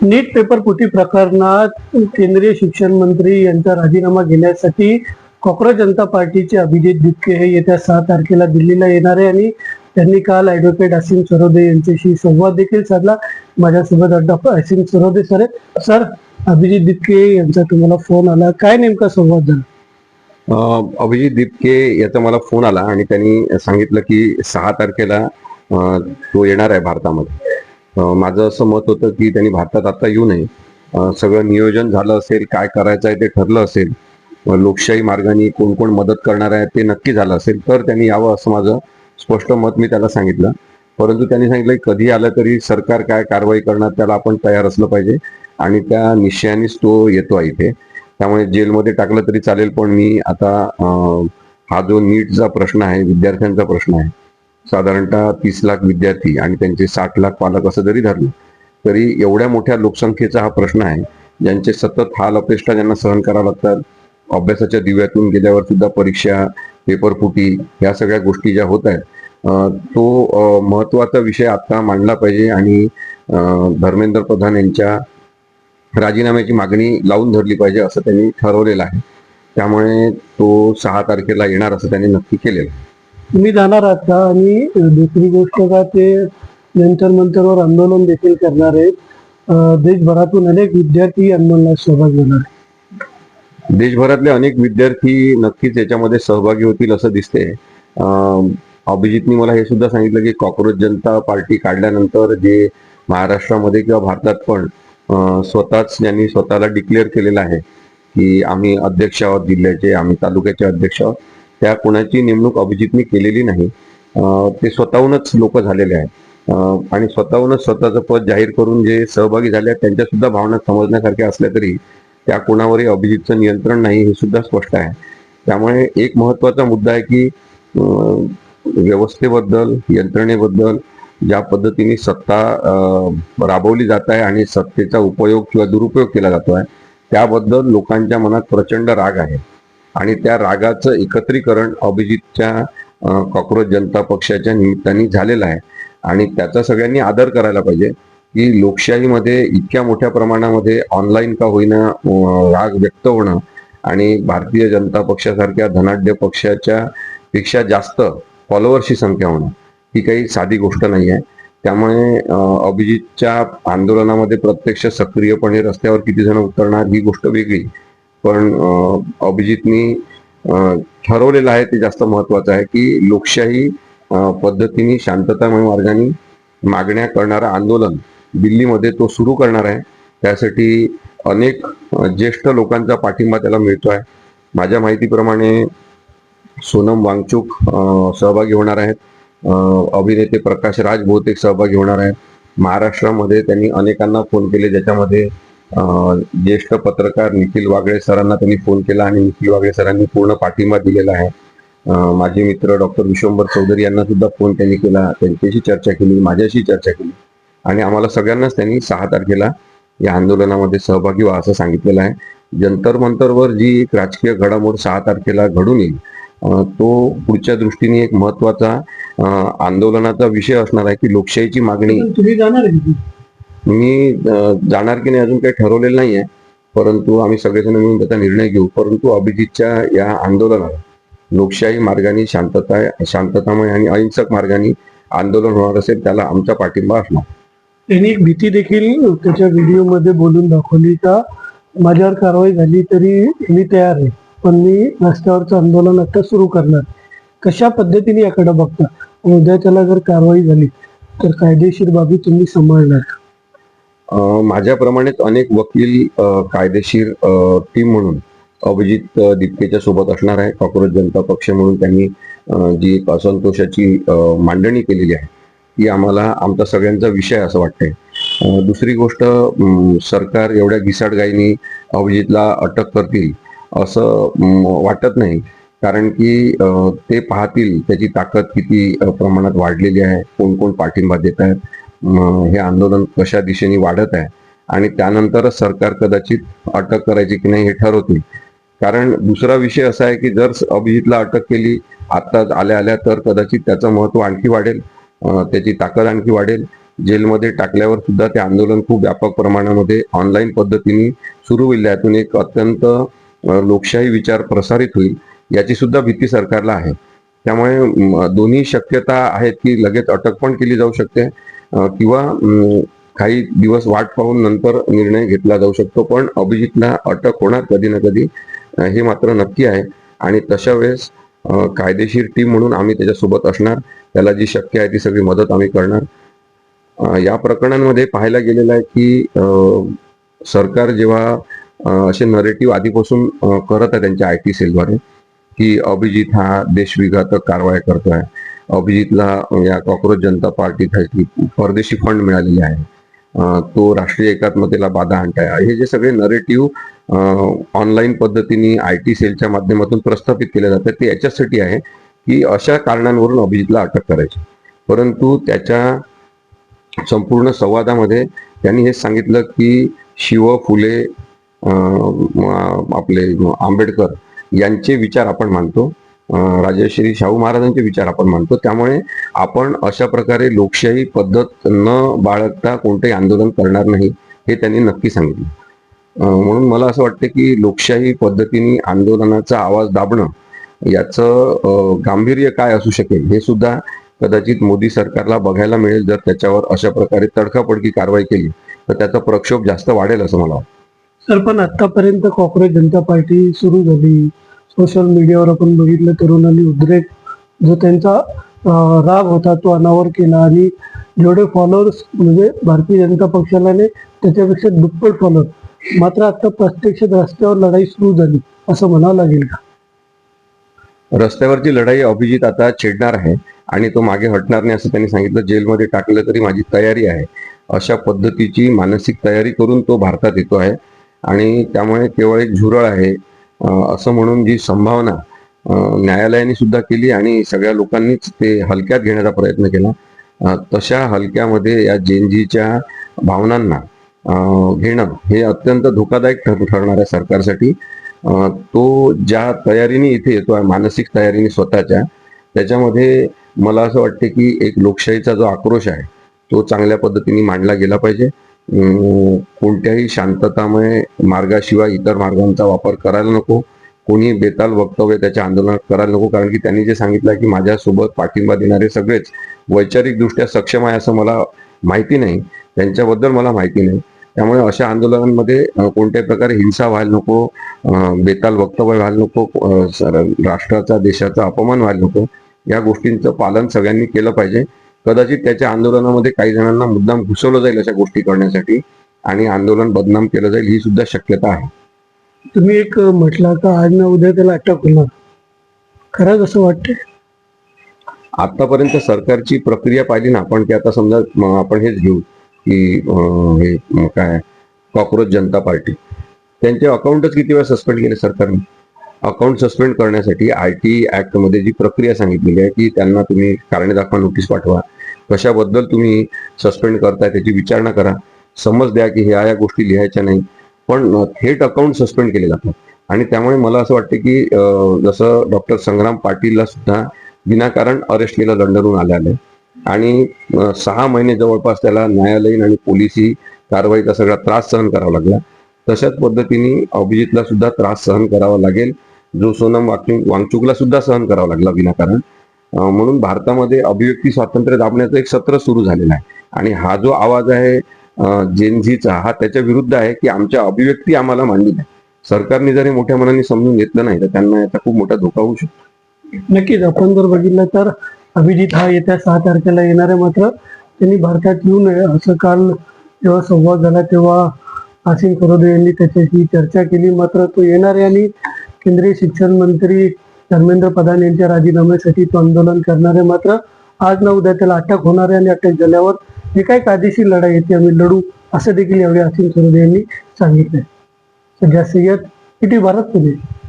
नीट paper फुटी प्रकरणात केंद्रीय शिक्षण मंत्री यांचा राजीनामा घेण्यासाठी कॉक्रोच जनता पार्टीचे अभिजित दिपके हे येत्या 6 तारखेला दिल्लीला येणार आहे आणि त्यांनी काल ॲडव्होकेट असीम सरोदे यांच्याशी संवाद देखील साधला. माझ्यासोबत डॉक्टर असीम सरोदे सर सर अभिजित दिपके यांचा तुम्हाला फोन आला, काय नेमका संवाद झाला? अभिजित दिपके याचा मला फोन आला आणि त्यांनी सांगितलं की 6 तारखेला तो येणार आहे भारतामध्ये. माझं असं मत होतं की त्यांनी भारतात आता येऊ नये. सगळं नियोजन झालं असेल, काय करायचं आहे ते ठरलं असेल, लोकशाही मार्गाने कोण कोण मदत करणार आहे ते नक्की झालं असेल तर त्यांनी यावं असं माझं स्पष्ट मत मी त्याला सांगितलं. परंतु त्यांनी सांगितलं की कधी आलं तरी सरकार काय कारवाई करणार त्याला आपण तयार असलं पाहिजे आणि त्या निश्चयानेच तो येतो आहे इथे. त्यामुळे जेलमध्ये टाकलं तरी चालेल, पण मी आता हा जो नीटचा प्रश्न आहे, विद्यार्थ्यांचा प्रश्न आहे, साधारणतः 30 लाख विद्यार्थी आणि त्यांचे 60 लाख पालक असं जरी धरलं तरी एवढ्या मोठ्या लोकसंख्येचा हा प्रश्न आहे, ज्यांचे सतत हाल अपेष्टा ज्यांना सहन करावं लागतात. अभ्यासाच्या दिव्यातून गेल्यावर सुद्धा परीक्षा, पेपर फुटी या सगळ्या गोष्टी ज्या होत आहेत, तो महत्वाचा विषय आता मांडला पाहिजे आणि धर्मेंद्र प्रधान यांच्या राजीनाम्याची मागणी लावून धरली पाहिजे असं त्यांनी ठरवलेलं आहे. त्यामुळे तो 6 तारखेला येणार असं त्यांनी नक्की केलेलं आहे. तुम्ही जाणार आहात का? आणि दुसरी गोष्ट का, ते जंतर मंतरवर आंदोलन देखील करणार आहेत. देशभरातून अनेक विद्यार्थी आंदोलनात सहभागी होणार आहेत. देशभरातले अनेक विद्यार्थी नक्कीच याच्यामध्ये सहभागी होतील असं दिसते. अभिजितनी मला हे सुद्धा सांगितलं की कॉक्रोच जनता पार्टी काढल्यानंतर जे महाराष्ट्रामध्ये किंवा भारतात पण स्वतःच ज्यांनी स्वतःला डिक्लेअर केलेलं आहे की आम्ही अध्यक्ष आहोत जिल्ह्याचे, आम्ही तालुक्याचे अध्यक्ष आहोत, त्या कोणाची नेमणूक अभिजितनी केलेली नाही. ते स्वतःहूनच लोक झालेले आहेत आणि स्वतःहूनच स्वतःचं पद जाहीर करून जे सहभागी झाले आहेत त्यांच्या सुद्धा भावना समजण्यासारख्या असल्या तरी त्या कोणावरही अभिजितचं नियंत्रण नाही हे सुद्धा स्पष्ट आहे. त्यामुळे एक महत्वाचा मुद्दा आहे की व्यवस्थेबद्दल, यंत्रणेबद्दल ज्या पद्धतीने सत्ता राबवली जात आहे आणि सत्तेचा उपयोग किंवा दुरुपयोग केला जातो आहे त्याबद्दल लोकांच्या मनात प्रचंड राग आहे आणि त्या रागाचं एकत्रीकरण अभिजितच्या कॉक्रोच जनता पक्षाच्या निमित्ताने झालेलं आहे आणि त्याचा सगळ्यांनी आदर करायला पाहिजे की लोकशाहीमध्ये इतक्या मोठ्या प्रमाणामध्ये ऑनलाईन का होईना राग व्यक्त होणं आणि भारतीय जनता पक्षासारख्या धनाढ्य पक्षाच्या पेक्षा जास्त फॉलोअर्सची संख्या होणं ही काही साधी गोष्ट नाही आहे. त्यामुळे अभिजितच्या आंदोलनामध्ये प्रत्यक्ष सक्रियपणे रस्त्यावर किती जण उतरणार ही गोष्ट वेगळी, पण अभिजितनी ठरवलेलं आहे ते जास्त महत्वाचं आहे की लोकशाही पद्धतीने शांततामय मार्गाने मागण्या करणारं आंदोलन दिल्लीमध्ये तो सुरू करणार आहे. त्यासाठी अनेक ज्येष्ठ लोकांचा पाठिंबा त्याला मिळतो आहे. माझ्या माहितीप्रमाणे सोनम वांगचुक सहभागी होणार आहेत, अभिनेते प्रकाश राज बहुतेक सहभागी होणार आहेत. महाराष्ट्रामध्ये त्यांनी अनेकांना फोन केले, ज्याच्यामध्ये ज्येष्ठ पत्रकार निखिल वागळे सरांना त्यांनी फोन केला आणि निखिल वागळे सरांनी पूर्ण पाठिंबा दिलेला आहे. माझे मित्र डॉक्टर विश्वंभर चौधरी यांना सुद्धा फोन त्यांनी केला, त्यांच्याशी चर्चा केली, माझ्याशी चर्चा केली आणि आम्हाला सगळ्यांनाच त्यांनी 6 तारखेला या आंदोलनामध्ये सहभागी व्हा असं सांगितलेलं आहे. जंतर मंतरवर जी एक राजकीय घडामोड 6 तारखेला घडून येईल तो पुढच्या दृष्टीने एक महत्वाचा आंदोलनाचा विषय असणार आहे की लोकशाहीची मागणी. तुम्ही जाणार आहे? मी जाणार की नाही अजून काही ठरवलेलं नाही आहे, परंतु आम्ही सगळेजण मिळून त्याचा निर्णय घेऊ. परंतु अभिजितच्या या आंदोलनाला लोकशाही मार्गाने शांततामय आणि अहिंसक मार्गाने आंदोलन होणार असेल त्याला आमचा पाठिंबा असणार. त्यांनी एक भीती देखील त्याच्या व्हिडिओमध्ये बोलून दाखवली का माझ्यावर कारवाई झाली तरी मी तयार आहे, पण मी रस्त्यावरचं आंदोलन आता सुरू करणार. कशा पद्धतीने याकडे बघता? उद्या त्याला जर कारवाई झाली तर कायदेशीर बाबी तुम्ही सांभाळणार? माझ्याप्रमाणेच अनेक वकील कायदेशीर टीम म्हणून अभिजित दिपकेच्या सोबत असणार आहे. कॉक्रोच जनता पक्ष म्हणून त्यांनी जी एक असंतोषाची मांडणी केलेली आहे ती आम्हाला आमचा सगळ्यांचा विषय असं वाटतंय. दुसरी गोष्ट, सरकार एवढ्या घिसाडगाईनी अभिजितला अटक करतील असं वाटत नाही, कारण की ते पाहतील त्याची ताकद किती प्रमाणात वाढलेली आहे, कोण कोण पाठिंबा देत आहेत, हे आंदोलन कशा दिशेने वाढत आहे आणि त्यानंतरच सरकार कदाचित अटक करायची की नाही हे ठरवतील. कारण दुसरा विषय असा आहे की जर अभिजितला अटक केली आता आल्या आल्या तर कदाचित त्याचं महत्व आणखी वाढेल, त्याची ताकद आणखी वाढेल जेलमध्ये टाकल्यावर सुद्धा ते आंदोलन खूप व्यापक प्रमाणामध्ये ऑनलाईन पद्धतीने सुरू होईल. यातून एक अत्यंत लोकशाही विचार प्रसारित होईल याची सुद्धा भीती सरकारला आहे. त्यामुळे दोन्ही शक्यता आहेत की लगेच अटक पण केली जाऊ शकते किंवा काही दिवस वाट पाहून नंतर निर्णय घेतला जाऊ शकतो. पण अभिजितला अटक होणार कधी ना कधी हे मात्र नक्की आहे. आणि तशा वेळेस कायदेशीर टीम म्हणून आम्ही त्याच्यासोबत असणार. त्याला जी शक्य आहे ती सगळी मदत आम्ही करणार. या प्रकरणांमध्ये पाहायला गेलेलं आहे की सरकार जेव्हा असे नरेटिव्ह आधीपासून करत आहे त्यांच्या IT सेलद्वारे की अभिजित हा देशविघातक कारवाया करतोय, अभिजितला या कॉक्रोच जनता पार्टीत परदेशी फंड मिळालेले आहे, तो राष्ट्रीय एकात्मतेला बाधा आणताय, हे जे सगळे नरेटिव्ह ऑनलाईन पद्धतीने IT सेलच्या माध्यमातून प्रस्थापित केले जातात ते याच्यासाठी आहे की अशा कारणांवरून अभिजितला अटक करायची. परंतु त्याच्या संपूर्ण संवादामध्ये त्यांनी हे सांगितलं की शिव फुले आपले आंबेडकर यांचे विचार आपण मानतो, राजश्री शाहू महाराजांचे विचार आपण मानतो. त्यामुळे आपण अशा प्रकारे लोकशाही पद्धत न बाळगता कोणतेही आंदोलन करणार नाही हे त्यांनी नक्की सांगितलं. म्हणून मला असं वाटतं की लोकशाही पद्धतीने आंदोलनाचा आवाज दाबणं याचं गांभीर्य काय असू शकेल हे सुद्धा कदाचित मोदी सरकारला बघायला मिळेल. जर त्याच्यावर अशा प्रकारे तडकाफडकी कारवाई केली तर त्याचा प्रक्षोभ जास्त वाढेल असं मला वाटतं. सर, पण आतापर्यंत कॉक्रोच जनता पार्टी सुरू झाली, सोशल मीडियावर आपण बघितलं तरुणांनी उद्रेक जो त्यांचा राग होता तो अनावर केला आणि जेवढे फॉलोअर्स म्हणजे भारतीय जनता पक्षाला त्याच्यापेक्षा दुप्पट फॉलोअर, मात्र आता प्रत्यक्षात रस्त्यावर लढाई सुरू झाली असं म्हणावं लागेल का? रस्त्यावरची लढाई अभिजित आता छेडणार आहे आणि तो मागे हटणार नाही असं त्यांनी सांगितलं. जेलमध्ये टाकलं तरी माझी तयारी आहे अशा पद्धतीची मानसिक तयारी करून तो भारतात येतो आहे. आणि त्यामुळे केवळ एक झुरळ आहे असं म्हणून जी संभावना न्यायालयाने सुद्धा केली आणि सगळ्या लोकांनीच ते हलक्यात घेण्याचा प्रयत्न केला, तशा हलक्यामध्ये या जेनजीच्या भावनांना घेणं हे अत्यंत धोकादायक ठरणार आहे सरकारसाठी. तो ज्या तयारीने इथे येतो आहे, मानसिक तयारीने स्वतःच्या, त्याच्यामध्ये मला असं वाटते की एक लोकशाहीचा जो आक्रोश आहे तो चांगल्या पद्धतीने मांडला गेला पाहिजे. कोणत्याही शांततामय मार्गाशिवाय इतर मार्गांचा वापर करायला नको. कोणी बेताल वक्तव्य त्याच्या आंदोलनात करायला नको, कारण की त्यांनी जे सांगितलं की माझ्यासोबत पाठिंबा देणारे सगळेच वैचारिकदृष्ट्या सक्षम आहे असं मला माहिती नाही, त्यांच्याबद्दल मला माहिती नाही. त्यामुळे अशा आंदोलनांमध्ये कोणत्याही प्रकारे हिंसा व्हायला नको, बेताल वक्तव्य व्हायला नको, राष्ट्राचा देशाचा अपमान व्हायला नको. या गोष्टींचं पालन सगळ्यांनी केलं पाहिजे. कदाचित त्याच्या आंदोलनामध्ये काही जणांना मुद्दाम घुसवलं जाईल अशा गोष्टी करण्यासाठी आणि आंदोलन बदनाम केलं जाईल ही सुद्धा शक्यता आहे. तुम्ही एक म्हटला का आज ना उद्या त्याला अटक होणार, खरंच असं वाटतंय? आतापर्यंत सरकारची प्रक्रिया पाहिली ना आपण, की आता समजा आपण हेच घेऊ की हे काय कॉक्रोच जनता पार्टी, त्यांचे अकाउंटच किती वेळा सस्पेंड केले सरकारने. अकाउंट सस्पेंड करण्यासाठी IT ऍक्ट मध्ये जी प्रक्रिया सांगितलेली आहे की त्यांना तुम्ही कारणे दाखवा नोटीस पाठवा, कशाबद्दल तुम्ही सस्पेंड करताय त्याची विचारणा करा, समज द्या की ह्या गोष्टी लिहायच्या नाही, पण थेट अकाउंट सस्पेंड केले जातात. आणि त्यामुळे मला असं वाटतं की जसं डॉक्टर संग्राम पाटीलला सुद्धा विनाकारण अरेस्ट केलं लंडनहून आल्याने आणि 6 महिने जवळपास त्याला न्यायालयीन आणि पोलिसी कारवाईचा सगळा त्रास सहन करावा लागला, तशाच पद्धतीने अभिजितला सुद्धा त्रास सहन करावा लागेल, जो सोनम वांगचुकला सुद्धा सहन करावा लागला विनाकारण. म्हणून भारतामध्ये अभिव्यक्ती स्वातंत्र्य दाबण्याचं एक सत्र सुरू झालेलं आहे आणि हा जो आवाज आहे जेनझीचा हा त्याच्या विरुद्ध आहे की आमच्या अभिव्यक्ती आम्हाला मांडू द्या. सरकारने जरी मोठ्या मनाने समजून घेतलं नाही तर त्यांना याचा खूप मोठा धोका होऊ शकतो. नक्कीच आपण जर बघितलं तर अभिजित हा येत्या 6 तारखेला येणार आहे, मात्र त्यांनी भारतात येऊ नये असं काल जेव्हा संवाद झाला तेव्हा आसिम सरोदे यांनी त्याच्याशी चर्चा केली. मात्र तो येणार आहे आणि केंद्रीय शिक्षण मंत्री धर्मेंद्र प्रधान यांच्या राजीनाम्यासाठी तो आंदोलन करणार आहे. मात्र आज ना उद्या त्याला अटक होणार आहे आणि अटक झाल्यावर जे काही कायदेशीर लढाई येते आम्ही लढू असं देखील यावेळी आसिम सरोदे यांनी सांगितलंय. सध्या सय्यद, ETV भारत पुणे.